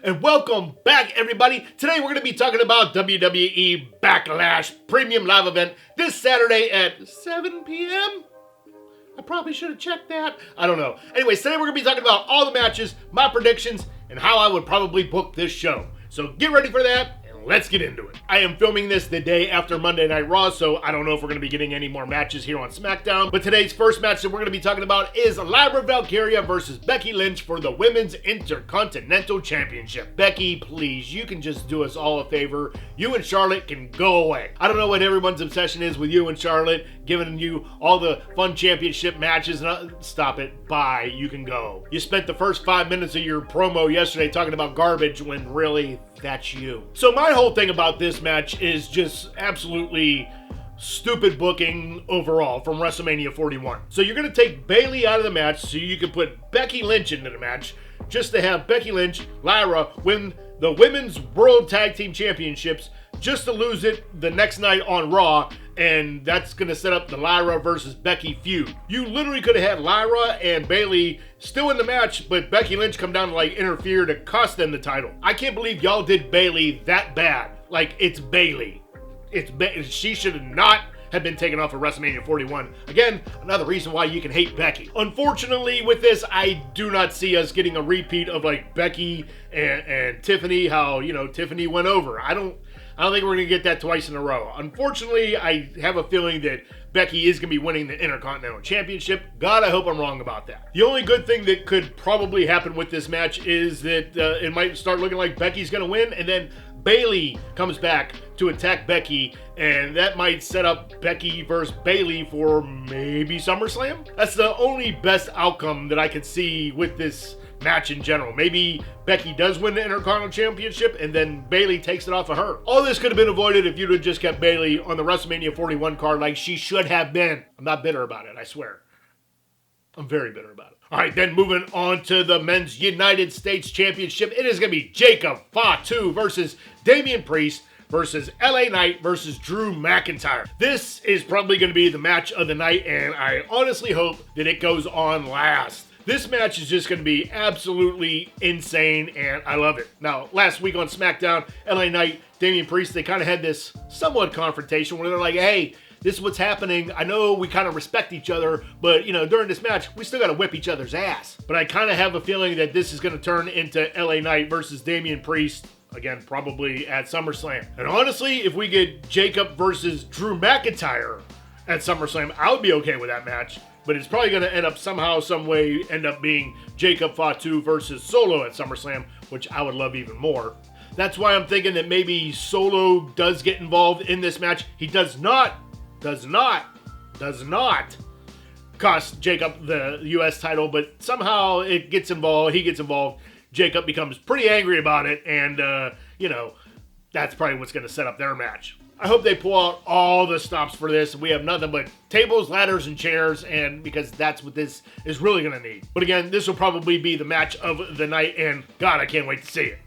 and welcome back, everybody. Today we're going to be talking about WWE Backlash Premium Live Event this Saturday at 7 p.m. I probably should have checked that. I don't know. Anyways, today we're going to be talking about all the matches, my predictions, and how I would probably book this show. So get ready for that. Let's get into it. I am filming this the day after Monday Night Raw, so I don't know if we're going to be getting any more matches here on SmackDown. But today's first match that we're going to be talking about is Lyra Valkyria versus Becky Lynch for the Women's Intercontinental Championship. Becky, please, you can just do us all a favor. You and Charlotte can go away. I don't know what everyone's obsession is with you and Charlotte, giving you all the fun championship matches. Stop it. Bye. You can go. You spent the first 5 minutes of your promo yesterday talking about garbage when really that's you. So my whole thing about this match is just absolutely stupid booking overall from WrestleMania 41. So you're going to take Bayley out of the match so you can put Becky Lynch into the match just to have Becky Lynch, Lyra, win the Women's World Tag Team Championships just to lose it the next night on Raw, and that's going to set up the Lyra versus Becky feud. You literally could have had Lyra and Bayley still in the match, but Becky Lynch come down to interfere to cost them the title. I can't believe y'all did Bayley that bad. It's Bayley. She should not have been taken off of WrestleMania 41. Again, another reason why you can hate Becky. Unfortunately, with this, I do not see us getting a repeat of Becky and Tiffany, how, Tiffany went over. I don't think we're going to get that twice in a row. Unfortunately, I have a feeling that Becky is going to be winning the Intercontinental Championship. God, I hope I'm wrong about that. The only good thing that could probably happen with this match is that it might start looking like Becky's going to win, and then Bayley comes back to attack Becky, and that might set up Becky versus Bayley for maybe SummerSlam. That's the only best outcome that I could see with this match in general. Maybe Becky does win the Intercontinental Championship and then Bayley takes it off of her. All this could have been avoided if you'd have just kept Bayley on the WrestleMania 41 card like she should have been. I'm not bitter about it, I swear. I'm very bitter about it. All right, then moving on to the Men's United States Championship. It is going to be Jacob Fatu versus Damian Priest versus LA Knight versus Drew McIntyre. This is probably going to be the match of the night, and I honestly hope that it goes on last. This match is just going to be absolutely insane, and I love it. Now, last week on SmackDown, LA Knight, Damian Priest, they kind of had this somewhat confrontation where they're like, hey, this is what's happening. I know we kind of respect each other, but, during this match, we still got to whip each other's ass. But I kind of have a feeling that this is going to turn into LA Knight versus Damian Priest, again, probably at SummerSlam. And honestly, if we get Jacob versus Drew McIntyre at SummerSlam, I would be okay with that match. But it's probably going to end up somehow, some way, end up being Jacob Fatu versus Solo at SummerSlam, which I would love even more. That's why I'm thinking that maybe Solo does get involved in this match. He does not cost Jacob the U.S. title, but somehow it gets involved. He gets involved. Jacob becomes pretty angry about it, and, that's probably what's going to set up their match. I hope they pull out all the stops for this. We have nothing but tables, ladders, and chairs, and because that's what this is really going to need. But again, this will probably be the match of the night, and God, I can't wait to see it.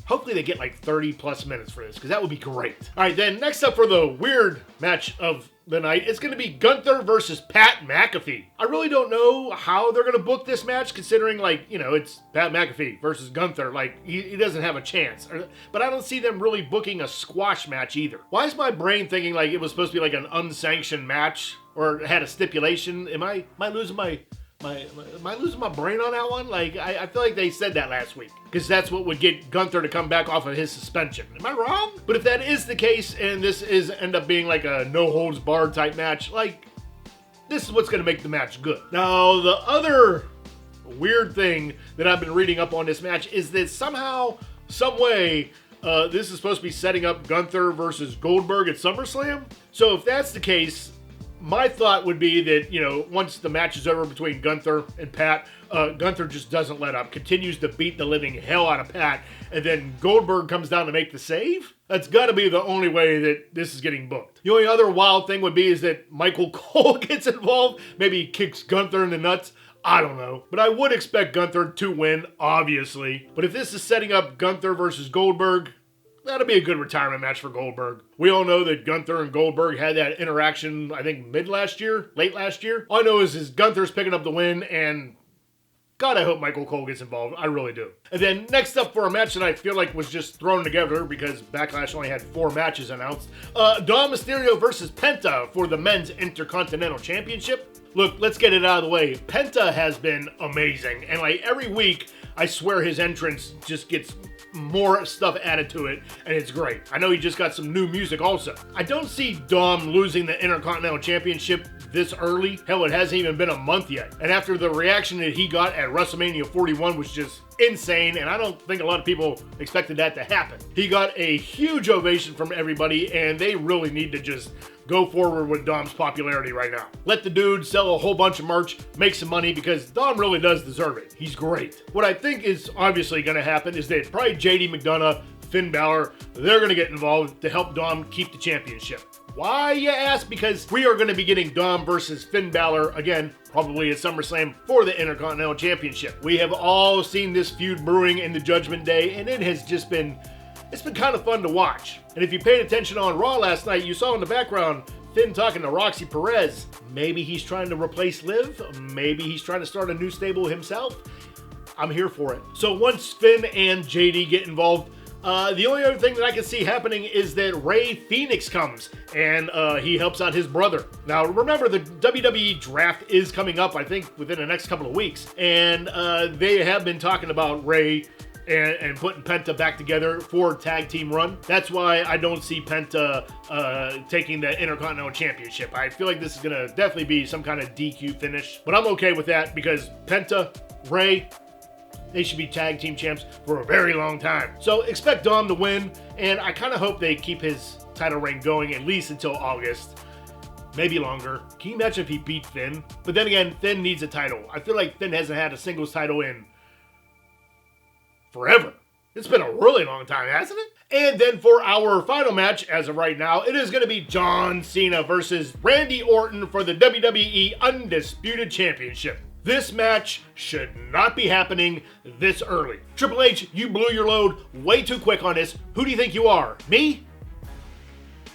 Hopefully they get 30 plus minutes for this, because that would be great. All right, then next up for the weird match of the night, it's going to be Gunther versus Pat McAfee. I really don't know how they're going to book this match, considering, it's Pat McAfee versus Gunther. He doesn't have a chance. But I don't see them really booking a squash match either. Why is my brain thinking it was supposed to be an unsanctioned match, or had a stipulation? Am I losing my brain on that one? I feel like they said that last week, because that's what would get Gunther to come back off of his suspension. Am I wrong? But if that is the case, and this is end up being a no-holds-barred type match, this is what's going to make the match good. Now, the other weird thing that I've been reading up on this match is that somehow, some way, this is supposed to be setting up Gunther versus Goldberg at SummerSlam. So if that's the case, my thought would be that, once the match is over between Gunther and Pat, Gunther just doesn't let up, continues to beat the living hell out of Pat, and then Goldberg comes down to make the save? That's got to be the only way that this is getting booked. The only other wild thing would be is that Michael Cole gets involved, maybe kicks Gunther in the nuts. I don't know. But I would expect Gunther to win, obviously. But if this is setting up Gunther versus Goldberg, that'll be a good retirement match for Goldberg. We all know that Gunther and Goldberg had that interaction, I think, late last year. All I know is Gunther's picking up the win, and God, I hope Michael Cole gets involved. I really do. And then next up for a match that I feel like was just thrown together because Backlash only had 4 matches announced. Dom Mysterio versus Penta for the Men's Intercontinental Championship. Look, let's get it out of the way. Penta has been amazing. And like every week, I swear his entrance just gets more stuff added to it, and it's great. I know he just got some new music also. I don't see Dom losing the Intercontinental Championship this early. Hell, it hasn't even been a month yet. And after the reaction that he got at WrestleMania 41 was just insane, and I don't think a lot of people expected that to happen. He got a huge ovation from everybody, and they really need to just go forward with Dom's popularity right now. Let the dude sell a whole bunch of merch, make some money, because Dom really does deserve it. He's great. What I think is obviously going to happen is that probably JD McDonough, Finn Balor, they're going to get involved to help Dom keep the championship. Why, you ask? Because we are going to be getting Dom versus Finn Balor again, probably at SummerSlam for the Intercontinental Championship. We have all seen this feud brewing in the Judgment Day, and it has just been, it's been kind of fun to watch. And if you paid attention on Raw last night, you saw in the background Finn talking to Roxy Perez. Maybe he's trying to replace Liv. Maybe he's trying to start a new stable himself. I'm here for it. So once Finn and JD get involved, the only other thing that I can see happening is that Rey Fenix comes and he helps out his brother. Now, remember, the WWE draft is coming up, I think, within the next couple of weeks. And they have been talking about Rey and putting Penta back together for a tag team run. That's why I don't see Penta taking the Intercontinental Championship. I feel like this is going to definitely be some kind of DQ finish. But I'm okay with that because Penta, Rey, they should be tag team champs for a very long time. So expect Dom to win, and I kind of hope they keep his title reign going at least until August. Maybe longer. Can you imagine if he beat Finn? But then again, Finn needs a title. I feel like Finn hasn't had a singles title in forever. It's been a really long time, hasn't it? And then for our final match, as of right now, it is going to be John Cena versus Randy Orton for the WWE Undisputed Championship. This match should not be happening this early. Triple H, you blew your load way too quick on this. Who do you think you are? Me?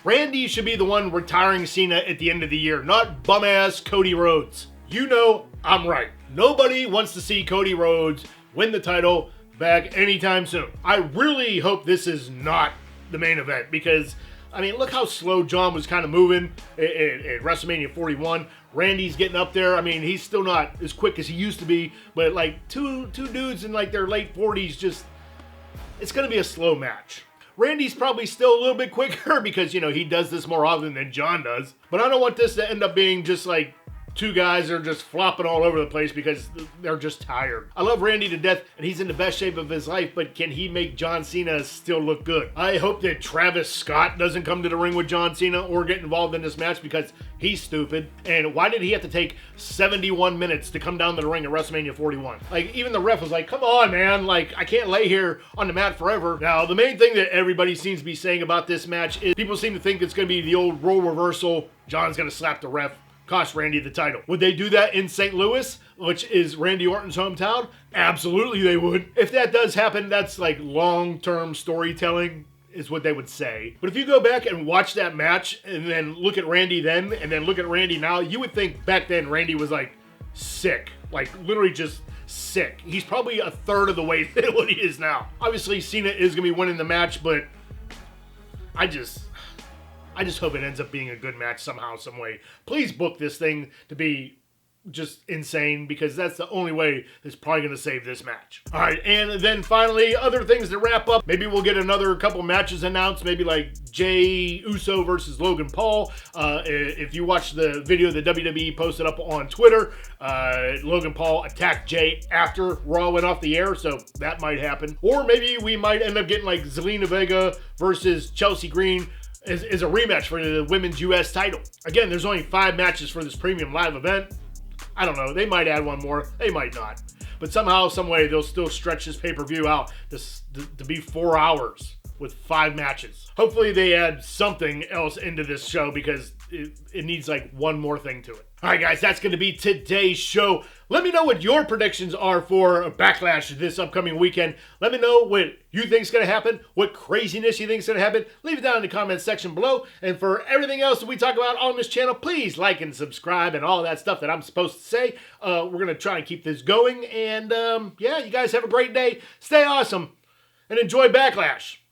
Randy should be the one retiring Cena at the end of the year, not bum-ass Cody Rhodes. You know I'm right. Nobody wants to see Cody Rhodes win the title back anytime soon. I really hope this is not the main event because, I mean, look how slow John was kind of moving at WrestleMania 41. Randy's getting up there. I mean, he's still not as quick as he used to be, but like two dudes in like their late 40s, just, it's going to be a slow match. Randy's probably still a little bit quicker because, you know, he does this more often than John does. But I don't want this to end up being just like two guys that are just flopping all over the place because they're just tired. I love Randy to death, and he's in the best shape of his life, but can he make John Cena still look good? I hope that Travis Scott doesn't come to the ring with John Cena or get involved in this match because he's stupid. And why did he have to take 71 minutes to come down to the ring at WrestleMania 41? Like, even the ref was like, come on, man. Like, I can't lay here on the mat forever. Now, the main thing that everybody seems to be saying about this match is people seem to think it's going to be the old role reversal. John's going to slap the ref, cost Randy the title. Would they do that in St. Louis, which is Randy Orton's hometown? Absolutely they would. If that does happen, that's like long-term storytelling is what they would say. But if you go back and watch that match and then look at Randy then and then look at Randy now, you would think back then Randy was like sick, like literally just sick. He's probably a third of the way than what he is now. Obviously Cena is going to be winning the match, but I just hope it ends up being a good match somehow, some way. Please book this thing to be just insane because that's the only way that's probably going to save this match. All right, and then finally, other things to wrap up. Maybe we'll get another couple matches announced, maybe like Jey Uso versus Logan Paul. If you watch the video that WWE posted up on Twitter, Logan Paul attacked Jey after Raw went off the air, so that might happen. Or maybe we might end up getting like Zelina Vega versus Chelsea Green is a rematch for the women's U.S. title. Again, there's only 5 matches for this premium live event. I don't know. They might add one more. They might not. But somehow, some way, they'll still stretch this pay-per-view out to be 4 hours with 5 matches. Hopefully, they add something else into this show because it needs like one more thing to it. All right, guys, that's going to be today's show. Let me know what your predictions are for Backlash this upcoming weekend. Let me know what you think is going to happen, what craziness you think is going to happen. Leave it down in the comments section below. And for everything else that we talk about on this channel, please like and subscribe and all that stuff that I'm supposed to say. We're going to try and keep this going. And yeah, you guys have a great day. Stay awesome and enjoy Backlash.